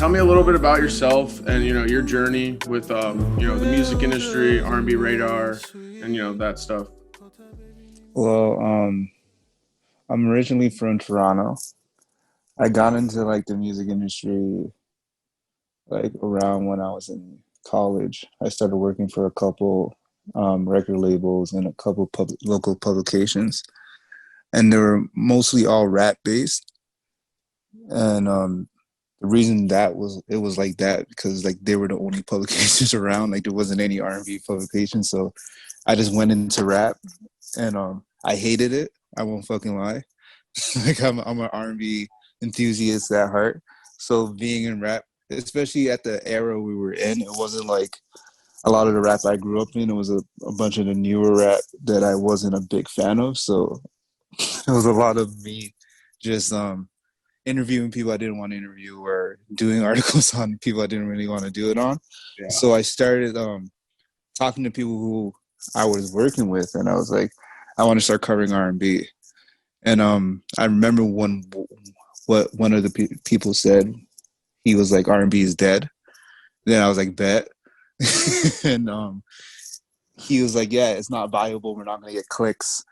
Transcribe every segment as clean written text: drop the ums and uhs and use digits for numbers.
tell me a little bit about yourself and your journey with the music industry, RnB Radar, and that stuff. Well, I'm originally from Toronto. I got into like the music industry like around when I was in college. I started working for a couple record labels and a couple local publications, and they were mostly all rap based. And the reason that was it was like that because like they were the only publications around. Like there wasn't any R&B publications, so I just went into rap, and I hated it. I won't fucking lie. Like I'm an R&B enthusiast at heart. So being in rap, especially at the era we were in, it wasn't like a lot of the rap I grew up in. It was a bunch of the newer rap that I wasn't a big fan of. So it was a lot of me just interviewing people I didn't want to interview or doing articles on people I didn't really want to do it on. Yeah. So I started talking to people who I was working with, and I was like, I want to start covering R&B. And I remember what one of the people said. He was like, R&B is dead. Then I was like, bet. And he was like, yeah, it's not valuable. We're not gonna get clicks,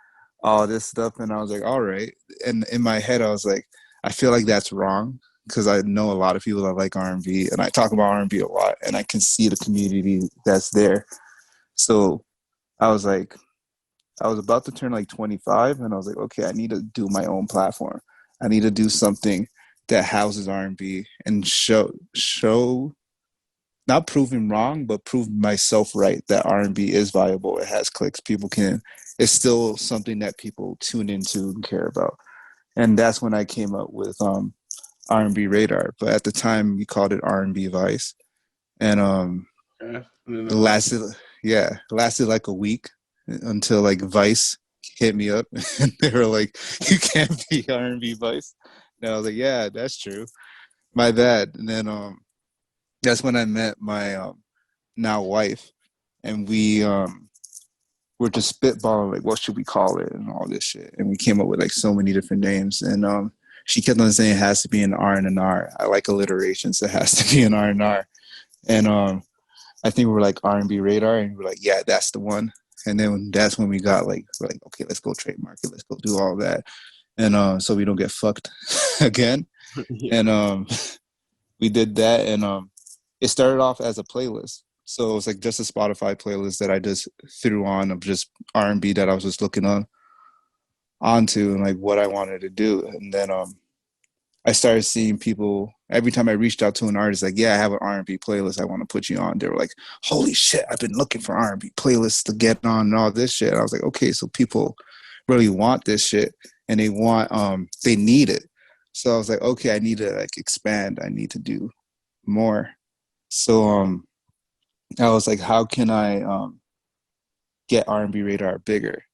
all this stuff. And I was like, all right. And in my head, I was like, I feel like that's wrong because I know a lot of people that like R&B, and I talk about R&B a lot, and I can see the community that's there. So I was like, I was about to turn like 25, and I was like, okay, I need to do my own platform. I need to do something that houses R&B and show not prove him wrong, but prove myself right that R&B is viable. It has clicks. People can. It's still something that people tune into and care about. And that's when I came up with R&B Radar. But at the time, we called it R&B Vice, and Yeah. it lasted like a week until like Vice hit me up, and they were like, "You can't be R&B Vice." And I was like, "Yeah, that's true. My bad." And then that's when I met my now wife, and we were just spitballing like, what should we call it and all this shit, and we came up with like so many different names. And she kept on saying it has to be an R and an R. I like alliteration, so it has to be an R and R. And I think we were like R&B Radar, and we were like, yeah, that's the one. And then that's when we got like, we're like, okay, let's go trademark it, let's go do all that, and so we don't get fucked again. Yeah. And we did that, and it started off as a playlist. So it was like just a Spotify playlist that I just threw on of just R&B that I was just looking onto and like what I wanted to do. And then I started seeing people every time I reached out to an artist, like, yeah, I have an R&B playlist I want to put you on. They were like, holy shit, I've been looking for R&B playlists to get on and all this shit. And I was like, okay, so people really want this shit, and they need it. So I was like, okay, I need to like expand. I need to do more. So I was like, how can I get R&B Radar bigger?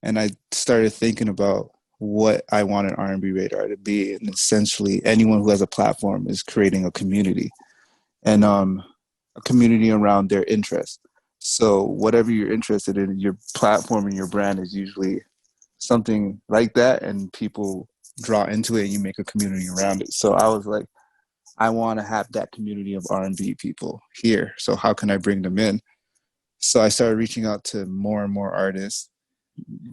And I started thinking about what I wanted R&B Radar to be. And essentially, anyone who has a platform is creating a community, and a community around their interests. So whatever you're interested in, your platform and your brand is usually something like that, and people draw into it, and you make a community around it. So I was like, I want to have that community of R&B people here. So how can I bring them in? So I started reaching out to more and more artists,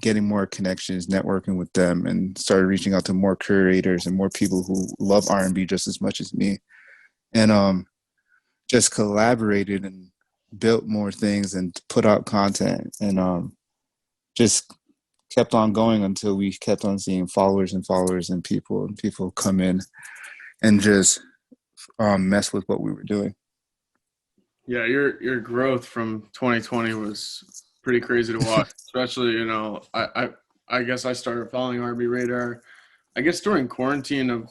getting more connections, networking with them, and started reaching out to more curators and more people who love R&B just as much as me. And just collaborated and built more things and put out content, and just kept on going until we kept on seeing followers and people come in and just mess with what we were doing. Yeah, your growth from 2020 was pretty crazy to watch. Especially, I guess I started following RnB Radar, I guess during quarantine of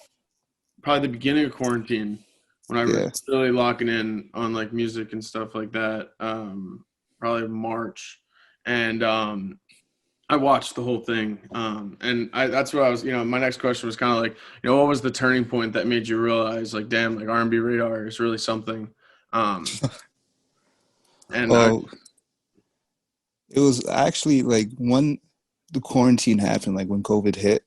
probably the beginning of quarantine when I Yeah. was really locking in on like music and stuff like that. Probably March, and I watched the whole thing. And that's what I was. My next question was kind of like, what was the turning point that made you realize like, damn, like RnB Radar is really something. Um, and I Well, it was actually like when the quarantine happened, like when COVID hit,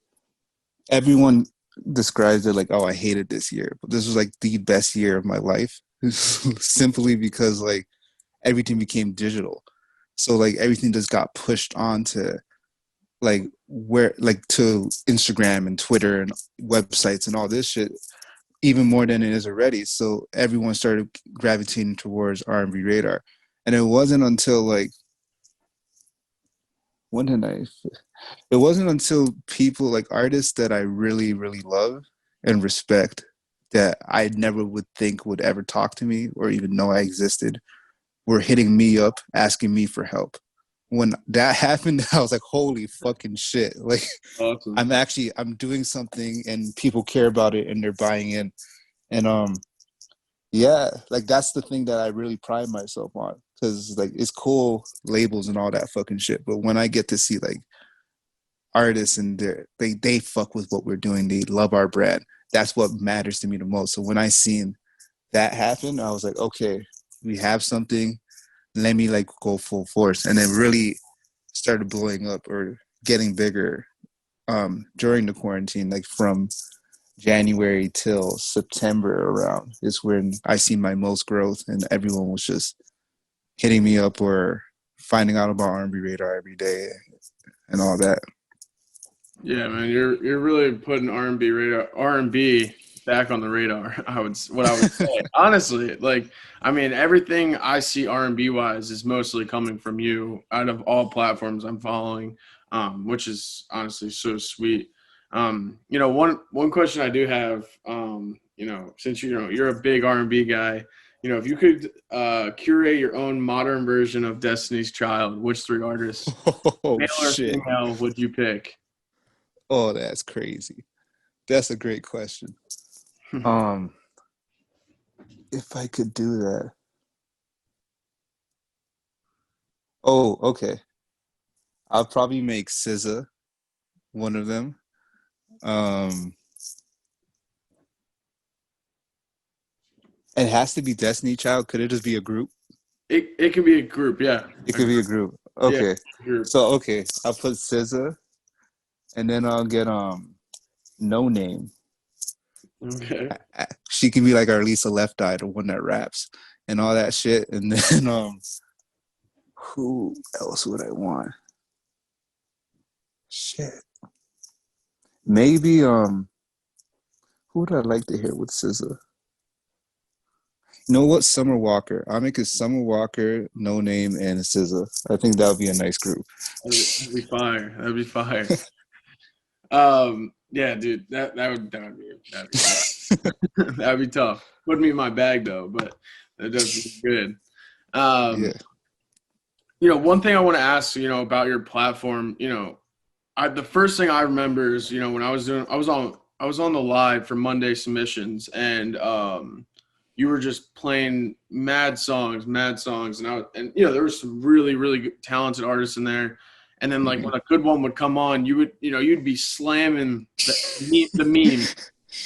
everyone describes it like, oh, I hated this year, but this was like the best year of my life, simply because like everything became digital. So like everything just got pushed onto like where like to Instagram and Twitter and websites and all this shit, even more than it is already. So everyone started gravitating towards RnB Radar, and it wasn't until like when did I? It wasn't until people like artists that I really really love and respect that I never would think would ever talk to me or even know I existed were hitting me up asking me for help. When that happened, I was like, holy fucking shit. Like Awesome. I'm doing something and people care about it and they're buying in. And yeah, like that's the thing that I really pride myself on. Cause like it's cool labels and all that fucking shit. But when I get to see like artists and they fuck with what we're doing, they love our brand. That's what matters to me the most. So when I seen that happen, I was like, okay, we have something. Let me like go full force. And it really started blowing up or getting bigger during the quarantine, like from January till September around is when I see my most growth, and everyone was just hitting me up or finding out about RnB Radar every day and all that. Yeah, man, you're really putting R&B back on the radar. I would say honestly, like I mean, everything I see R&B wise is mostly coming from you out of all platforms I'm following, which is honestly so sweet. One question I do have, since you're a big R&B guy, if you could curate your own modern version of Destiny's Child, which three artists, Oh male or shit. female, would you pick? Oh, that's crazy. That's a great question. Um, if I could do that. Oh, okay. I'll probably make SZA one of them. Um, it has to be Destiny Child. Could it just be a group? It can be a group, yeah. It A could be a group, group. yeah, Okay. a group. So okay, I'll put SZA, and then I'll get No Name. Okay. She can be like our Lisa Left Eye, the one that raps and all that shit. And then who else would I want? Shit. Maybe who would I like to hear with SZA? You know what? Summer Walker. I'll make it Summer Walker, No Name, and SZA. I think that would be a nice group. That'd be fire. That'd be fire. Yeah, dude, that'd be tough. That'd be tough. Put me in my bag though, but that does be good. Yeah. One thing I want to ask, about your platform, the first thing I remember is, when I was on the live for Monday submissions, and you were just playing mad songs, and there were some really really good, talented artists in there, and then like when a good one would come on, you'd be slamming the meme,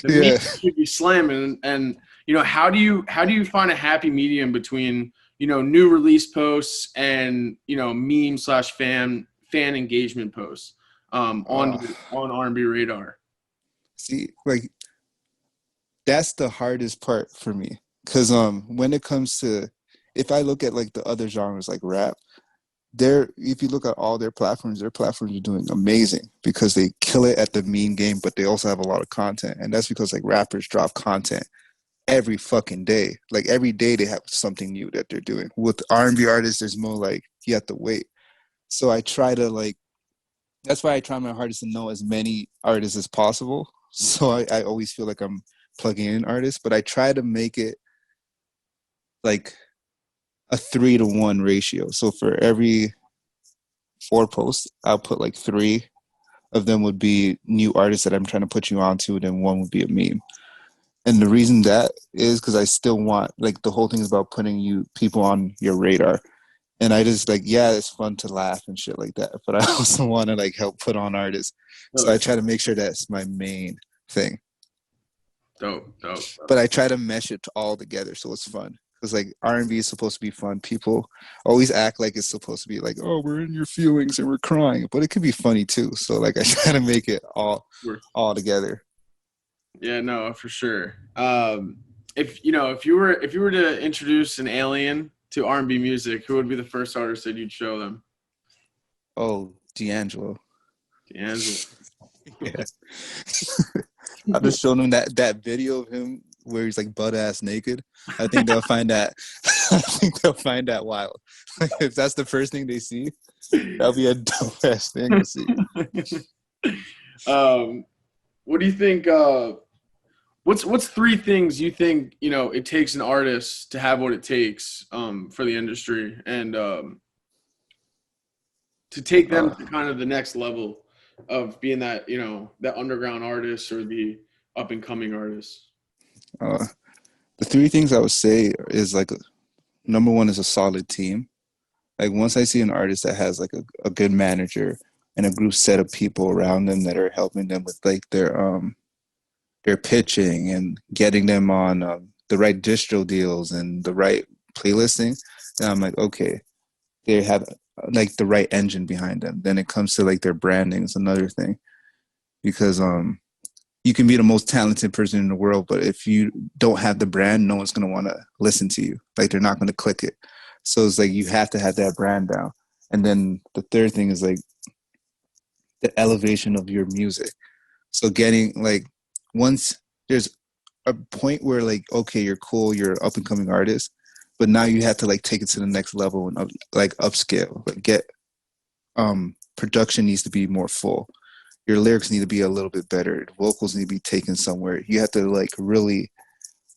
Yeah. you'd be slamming, and how do you find a happy medium between new release posts and meme slash fan engagement posts on RnB Radar? See, like that's the hardest part for me, because when it comes to, if I look at like the other genres like rap, if you look at all their platforms are doing amazing because they kill it at the meme game, but they also have a lot of content, and that's because like rappers drop content every fucking day. Like every day they have something new that they're doing. With R&B artists, there's more like you have to wait. So I try to like, that's why I try my hardest to know as many artists as possible. So I always feel like I'm plugging in artists, but I try to make it like a 3-to-1 ratio. So for every 4 posts, I'll put like 3 of them would be new artists that I'm trying to put you onto, and then 1 would be a meme. And the reason that is because I still want, like, the whole thing is about putting people on your radar. And I just like, yeah, it's fun to laugh and shit like that, but I also want to like help put on artists. So I try to make sure that's my main thing. Dope. But I try to mesh it all together so it's fun. Because like R&B is supposed to be fun. People always act like it's supposed to be like, oh, we're in your feelings and we're crying, but it could be funny too. So like I try to make it all together. Yeah, no, for sure. If if you were to introduce an alien to R&B music, who would be the first artist that you'd show them? Oh, D'Angelo. D'Angelo. Yeah. I just showed them that video of him where he's like butt ass naked. I think they'll find that. I think they'll find that wild. If that's the first thing they see, that'll be a dope ass thing to see. um, what do you think? What's three things you think it takes an artist to have what it takes for the industry and to take them Uh, to kind of the next level of being that that underground artist or the up and coming artist? uh, the three things I would say is like number one is a solid team. Like once I see an artist that has like a good manager and a group set of people around them that are helping them with like their pitching and getting them on the right distro deals and the right playlisting, then I'm like, okay, they have like the right engine behind them. Then it comes to like their branding is another thing because you can be the most talented person in the world, but if you don't have the brand, no one's gonna want to listen to you. Like they're not gonna click it. So it's like you have to have that brand down. And then the third thing is like the elevation of your music. So getting like once there's a point where like okay, you're cool, you're an up and coming artist, but now you have to like take it to the next level and like upscale. Like get production needs to be more full. Your lyrics need to be a little bit better. Vocals need to be taken somewhere. You have to like really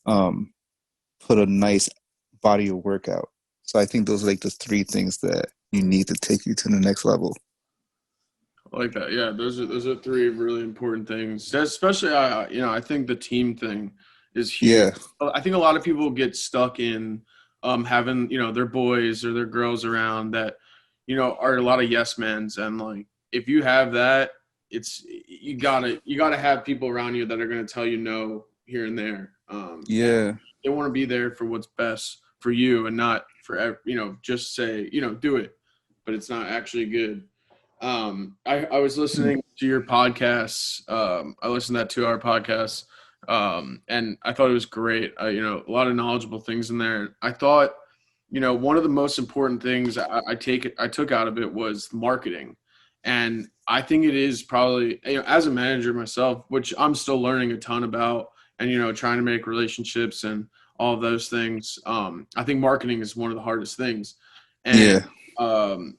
um put a nice body of work out. So I think those are like the three things that you need to take you to the next level. I like that. Yeah, those are three really important things. Especially, I think the team thing is huge. Yeah, I think a lot of people get stuck in having their boys or their girls around that are a lot of yes men's, and like if you have that, it's you gotta have people around you that are gonna tell you no here and there. And yeah, they want to be there for what's best for you and not for just say do it, but it's not actually good. I was listening to your podcast. I listened to that 2 hour podcast. And I thought it was great. A lot of knowledgeable things in there. I thought, one of the most important things I took out of it was marketing. And I think it is probably, as a manager myself, which I'm still learning a ton about and, trying to make relationships and all of those things. I think marketing is one of the hardest things. And, yeah. um,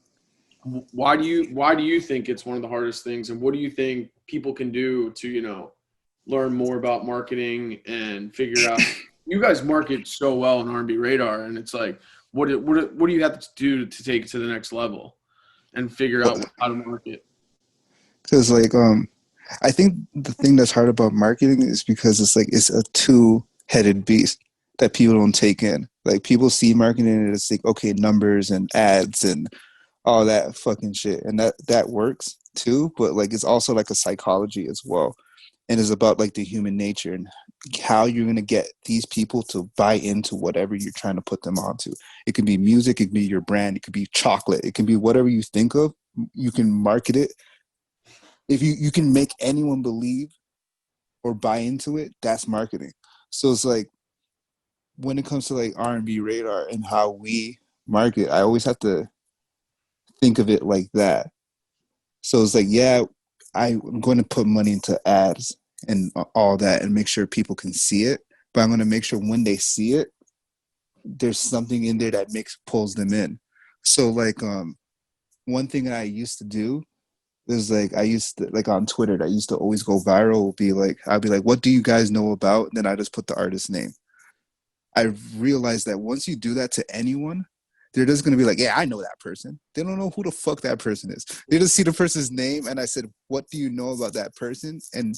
why do you think it's one of the hardest things, and what do you think people can do to learn more about marketing and figure out? You guys market so well on RnB Radar, and it's like what do you have to do to take it to the next level and figure out how to market? Because like I think the thing that's hard about marketing is because it's like it's a two-headed beast that people don't take in. Like people see marketing and it's like okay, numbers and ads and all that fucking shit, and that works too. But like it's also like a psychology as well, and it's about like the human nature and how you're gonna get these people to buy into whatever you're trying to put them onto. It can be music, it can be your brand, it could be chocolate, it can be whatever you think of. You can market it. If you can make anyone believe or buy into it, that's marketing. So it's like when it comes to like R&B Radar and how we market, I always have to think of it like that. So it's like, yeah, I'm going to put money into ads and all that and make sure people can see it. But I'm going to make sure when they see it, there's something in there that pulls them in. So like one thing that I used to do is like I used to like on Twitter that used to always go viral would be like I'd be like, what do you guys know about? And then I just put the artist name. I realized that once you do that to anyone, they're just gonna be like, yeah, I know that person. They don't know who the fuck that person is. They just see the person's name, and I said, what do you know about that person? And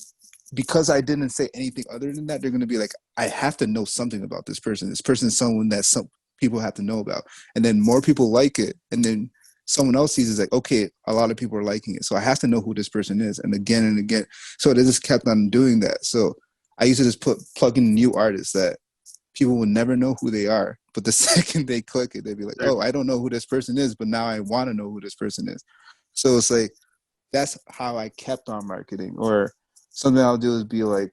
because I didn't say anything other than that, they're gonna be like, I have to know something about this person. This person is someone that some people have to know about, and then more people like it, and then someone else sees it's like, okay, a lot of people are liking it, so I have to know who this person is, and again and again. So they just kept on doing that. So I used to just plug in new artists that people will never know who they are. But the second they click it, they'd be like, oh, I don't know who this person is, but now I want to know who this person is. So it's like, that's how I kept on marketing. Or something I'll do is be like,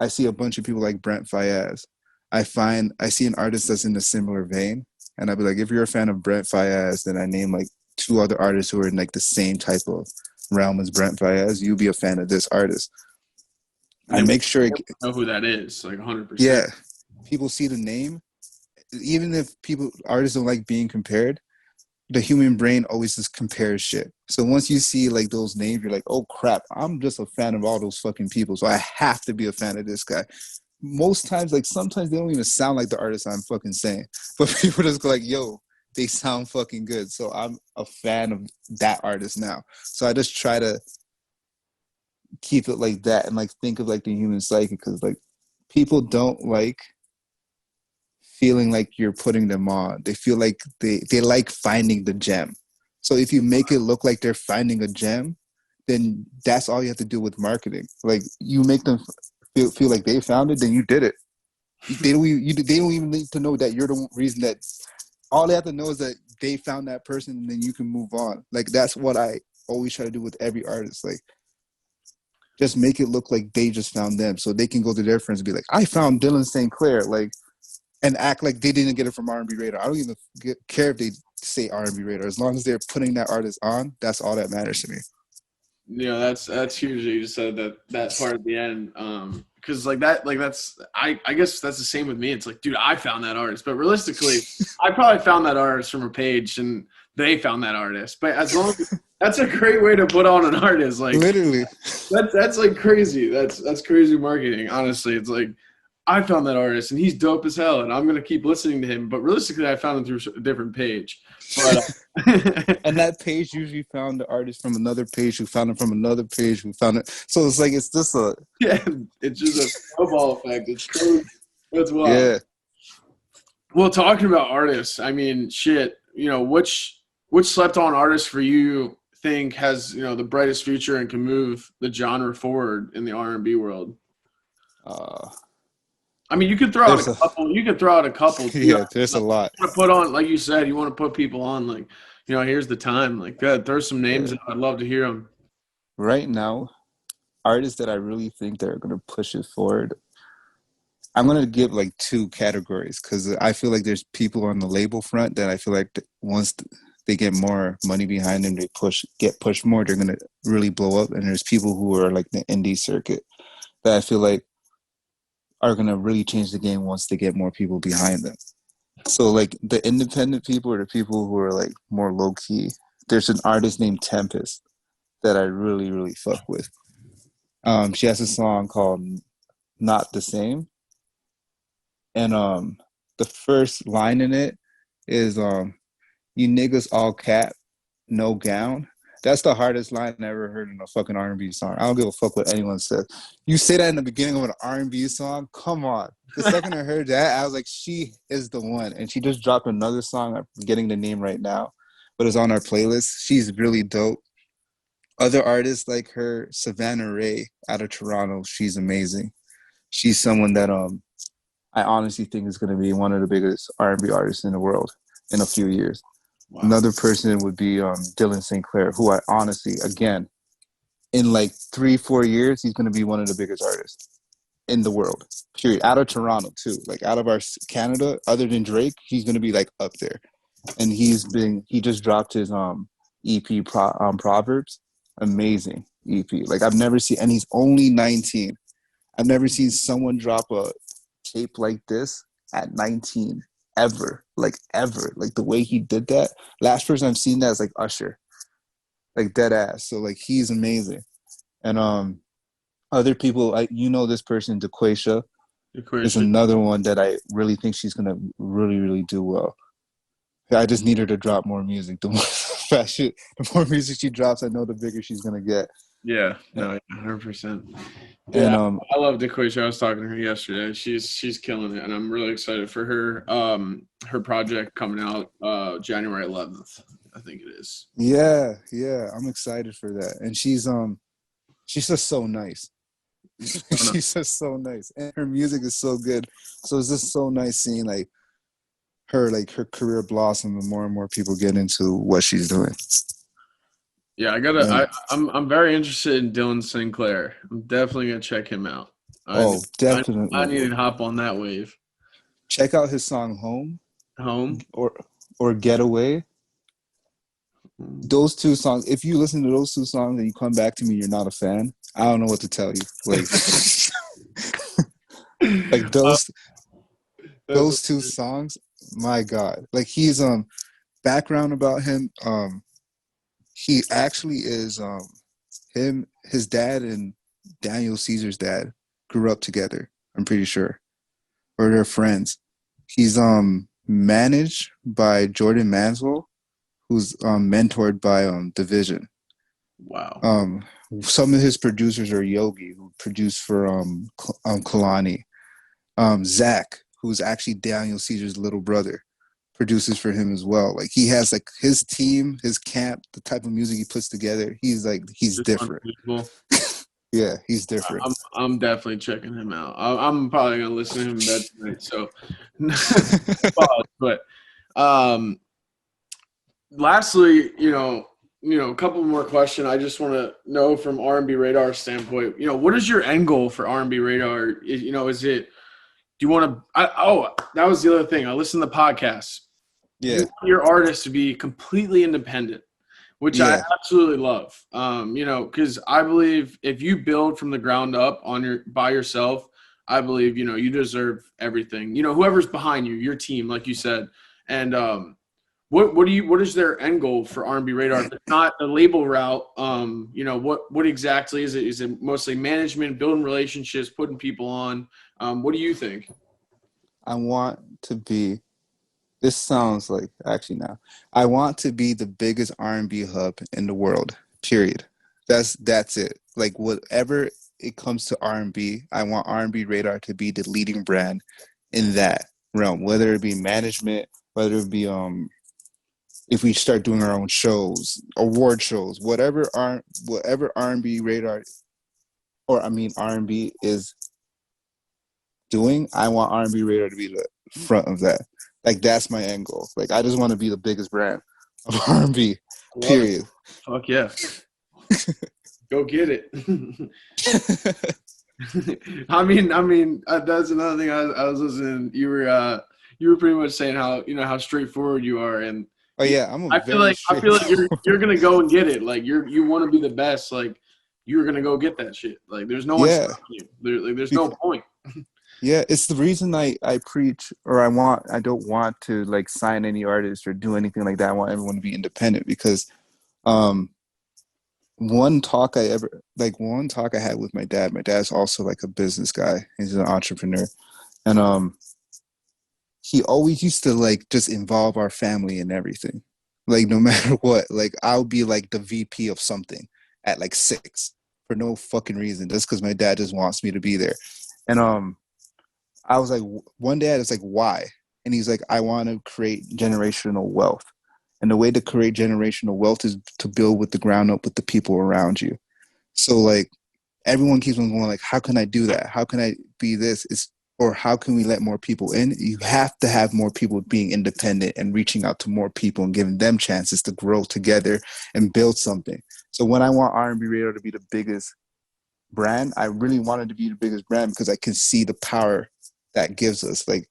I see a bunch of people like Brent Fayez. I see an artist that's in a similar vein, and I'd be like, if you're a fan of Brent Fayez, then I name like two other artists who are in like the same type of realm as Brent Fayez. You'll be a fan of this artist. And I they make sure, know who that is, like 100%. yeah, people see the name. Even if artists don't like being compared, the human brain always just compares shit. So once you see like those names, you're like, oh crap, I'm just a fan of all those fucking people. So I have to be a fan of this guy. Most times, like sometimes they don't even sound like the artist I'm fucking saying. But people just go like, yo, they sound fucking good. So I'm a fan of that artist now. So I just try to keep it like that and like think of like the human psyche, because like people don't like feeling like you're putting them on. They feel like they like finding the gem. So if you make it look like they're finding a gem, then that's all you have to do with marketing. Like you make them feel like they found it, then you did it. They don't even need to know that you're the reason that. All they have to know is that they found that person, and then you can move on. Like that's what I always try to do with every artist. Like just make it look like they just found them, so they can go to their friends and be like, I found Dylan St. Clair. Like, and act like they didn't get it from RnB Radar. I don't even care if they say RnB Radar. As long as they're putting that artist on, that's all that matters to me. Yeah, that's huge that you just said that part at the end. Because that's I guess that's the same with me. It's like, dude, I found that artist, but realistically, I probably found that artist from a page, and they found that artist. But as long as that's a great way to put on an artist, like literally, that's like crazy. That's crazy marketing. Honestly, it's like I found that artist, and he's dope as hell, and I'm gonna keep listening to him. But realistically, I found him through a different page. But, and that page usually found the artist from another page, who found it from another page, who found it. So it's like it's just a it's just a snowball effect. It's crazy. That's wild. Yeah. Well, talking about artists, I mean, shit. You know, which slept on artist for you think has the brightest future and can move the genre forward in the R&B world? I mean, you could throw out a couple. You could throw out a couple. Yeah, there's a lot. You want to put on, like you said, you want to put people on. Like, here's the time. Like, good. Throw some names in. I'd love to hear them. Right now, artists that I really think that are going to push it forward, I'm going to give like two categories, because I feel like there's people on the label front that I feel like once they get more money behind them, they get pushed more, they're going to really blow up. And there's people who are like the indie circuit that I feel like are going to really change the game once they get more people behind them. So like the independent people, or the people who are like more low key, there's an artist named Tempest that I really, really fuck with. She has a song called Not the Same. And the first line in it is you niggas all cap, no gown. That's the hardest line I ever heard in a fucking R&B song. I don't give a fuck what anyone says. You say that in the beginning of an R&B song? Come on. The second I heard that, I was like, she is the one. And she just dropped another song. I'm forgetting the name right now, but it's on our playlist. She's really dope. Other artists like her, Savannah Ray out of Toronto, she's amazing. She's someone that I honestly think is going to be one of the biggest R&B artists in the world in a few years. Wow. Another person would be Dylan St. Clair, who I honestly, again, in like 3-4 years, he's going to be one of the biggest artists in the world, period. Out of Toronto, too. Like out of our Canada, other than Drake, he's going to be like up there. And he just dropped his EP Proverbs. Amazing EP. Like I've never seen, and he's only 19. I've never seen someone drop a tape like this at 19 ever. Like the way he did that. Last person I've seen that is like Usher, like dead ass. So like he's amazing. And other people, this person, DeQuasia is another one that I really think she's gonna really, really do well. I just need her to drop more music. The more music she drops, I know the bigger she's gonna get. Yeah, no, 100%. Yeah, and I love DeQuasia. I was talking to her yesterday. She's killing it, and I'm really excited for her. Her project coming out January 11th, I think it is. Yeah, I'm excited for that. And she's just so nice. She's just so nice, and her music is so good. So it's just so nice seeing like her career blossom and more people get into what she's doing. Yeah, I'm very interested in Dylan St. Clair. I'm definitely gonna check him out. Oh, I definitely. need to hop on that wave. Check out his song "Home" Home. or "Getaway." Those two songs. If you listen to those two songs and you come back to me, you're not a fan. I don't know what to tell you. Like, like Uh, that's those two songs. My God. Like he's background about him. He actually is his dad and Daniel Caesar's dad grew up together. I'm pretty sure, or they're friends. He's managed by Jordan Manswell, who's mentored by Division. wow. Um, some of his producers are Yogi, who produced for Kalani. Zach, who's actually Daniel Caesar's little brother, produces for him as well. Like he has like his team, his camp, the type of music he puts together. He's Just different. unbelievable. Yeah, he's different. I'm definitely checking him out. I'm probably gonna listen to him in bed tonight. So, but um, lastly, a couple more questions. I just want to know from RnB Radar standpoint. What is your end goal for RnB Radar? Is it? Do you want to? Oh, that was the other thing. I listened to the podcast. You Yeah, want your artist to be completely independent, which I yeah, absolutely love. Because I believe if you build from the ground up by yourself, I believe you deserve everything. Whoever's behind you, your team, like you said, and what is their end goal for RnB Radar? If it's not a label route, what exactly is it? Is it mostly management, building relationships, putting people on? What do you think? I want to be. This sounds like actually now. I want to be the biggest R&B hub in the world. Period. That's it. Like whatever it comes to R&B, I want R&B Radar to be the leading brand in that realm. Whether it be management, whether it be if we start doing our own shows, award shows, whatever R&B Radar or I mean R&B is doing, I want R&B Radar to be the front of that. Like that's my end goal. Like I just want to be the biggest brand of R&B. Love it. Period. Fuck yeah. Go get it. That's another thing. I was listening. You were pretty much saying how straightforward you are, and Oh yeah, I'm a I feel very like I feel like straightforward. you're gonna go and get it. Like you want to be the best. Like you're gonna go get that shit. Like there's no one Yeah, stopping you. There's no point. yeah. It's the reason I preach or I don't want to like sign any artist or do anything like that. I want everyone to be independent because um one talk I had with my dad. My dad's also like a business guy. He's an entrepreneur. And he always used to like just involve our family in everything. Like no matter what, like I'll be like the VP of something at like 6 for no fucking reason, just because my dad just wants me to be there. And I was like, one day I was like, why? And he's like, I want to create generational wealth. And the way to create generational wealth is to build with the ground up with the people around you. So like everyone keeps on going like, how can I do that? How can I be this? Or how can we let more people in? You have to have more people being independent and reaching out to more people and giving them chances to grow together and build something. So when I want R&B Radio to be the biggest brand, I really wanted to be the biggest brand because I can see the power that gives us. Like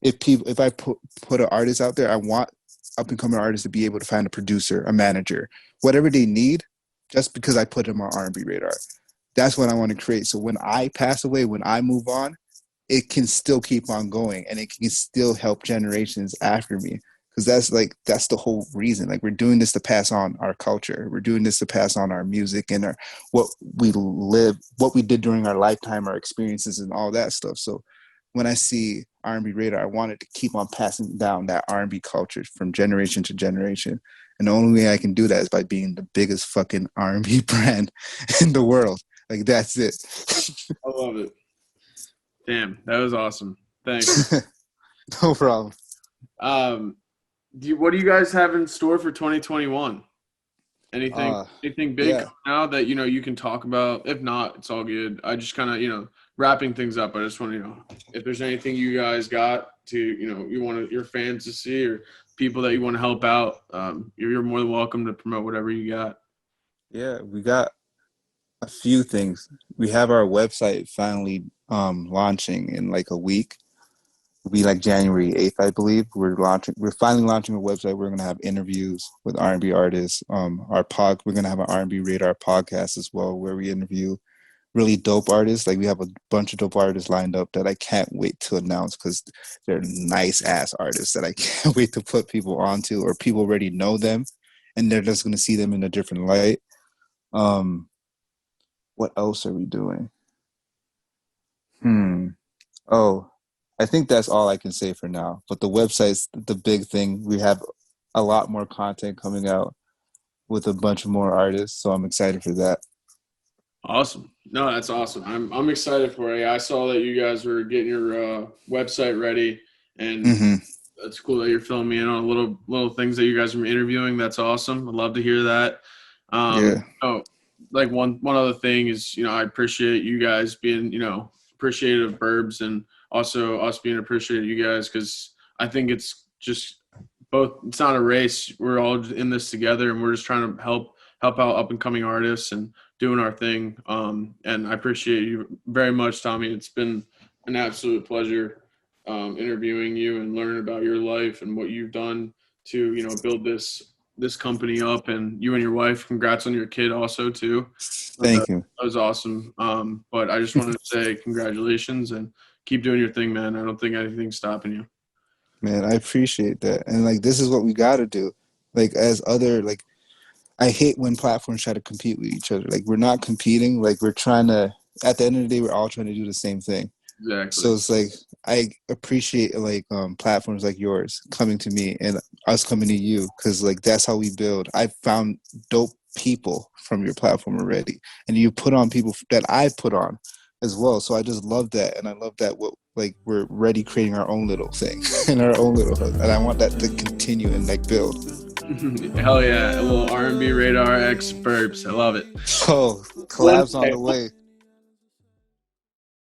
if I put an artist out there, I want up and coming artists to be able to find a producer, a manager, whatever they need, just because I put them on R&B Radar. That's what I want to create. So when I pass away, when I move on, it can still keep on going and it can still help generations after me. Because that's the whole reason. Like we're doing this to pass on our culture. We're doing this to pass on our music and what we live, what we did during our lifetime, our experiences and all that stuff. So when I see R&B Radar, I wanted to keep on passing down that R&B culture from generation to generation. And the only way I can do that is by being the biggest fucking R&B brand in the world. Like that's it. I love it. Damn, that was awesome. Thanks. No problem. Um, what do you guys have in store for 2021? Anything Uh anything big yeah. coming out that you can talk about? If not, it's all good. I just kind of wrapping things up. I just want to if there's anything you guys got to you want your fans to see or people that you want to help out. You're more than welcome to promote whatever you got. Yeah, we got A few things. We have our website finally launching in like a week. It'll be like January 8th, I believe. We're finally launching a website. We're gonna have interviews with R&B artists. We're gonna have an R&B Radar podcast as well, where we interview really dope artists. Like we have a bunch of dope artists lined up that I can't wait to announce because they're nice ass artists that I can't wait to put people onto, or people already know them and they're just gonna see them in a different light. Um, what else are we doing? Oh, I think that's all I can say for now. But the website's the big thing. We have a lot more content coming out with a bunch of more artists, so I'm excited for that. Awesome. No, that's awesome. I'm excited for it. I saw that you guys were getting your website ready, and Mm-hmm. it's cool that you're filling me in on little things that you guys are interviewing. That's awesome. I'd love to hear that. Yeah. Oh, like one other thing is, I appreciate you guys being, appreciative of Burbs, and also us being appreciative of you guys, because I think it's just both. It's not a race. We're all in this together, and we're just trying to help out up and coming artists and doing our thing. And I appreciate you very much, Tommy. It's been an absolute pleasure interviewing you and learning about your life and what you've done to, build this company up. And you and your wife, congrats on your kid also too. That Thank you. was awesome. But I just wanted to say congratulations and keep doing your thing, man. I don't think anything's stopping you. Man, I appreciate that. And like this is what we gotta do. Like I hate when platforms try to compete with each other. Like we're not competing, like we're trying to at the end of the day we're all trying to do the same thing. Exactly. So it's like I appreciate like platforms like yours coming to me and us coming to you, because like that's how we build. I found dope people from your platform already, and you put on people that I put on as well. So I just love that, and I love that we're already creating our own little thing and our own little, and I want that to continue and like build. Hell yeah, a little RnB Radar X Burbs. I love it. Oh, collabs on the way.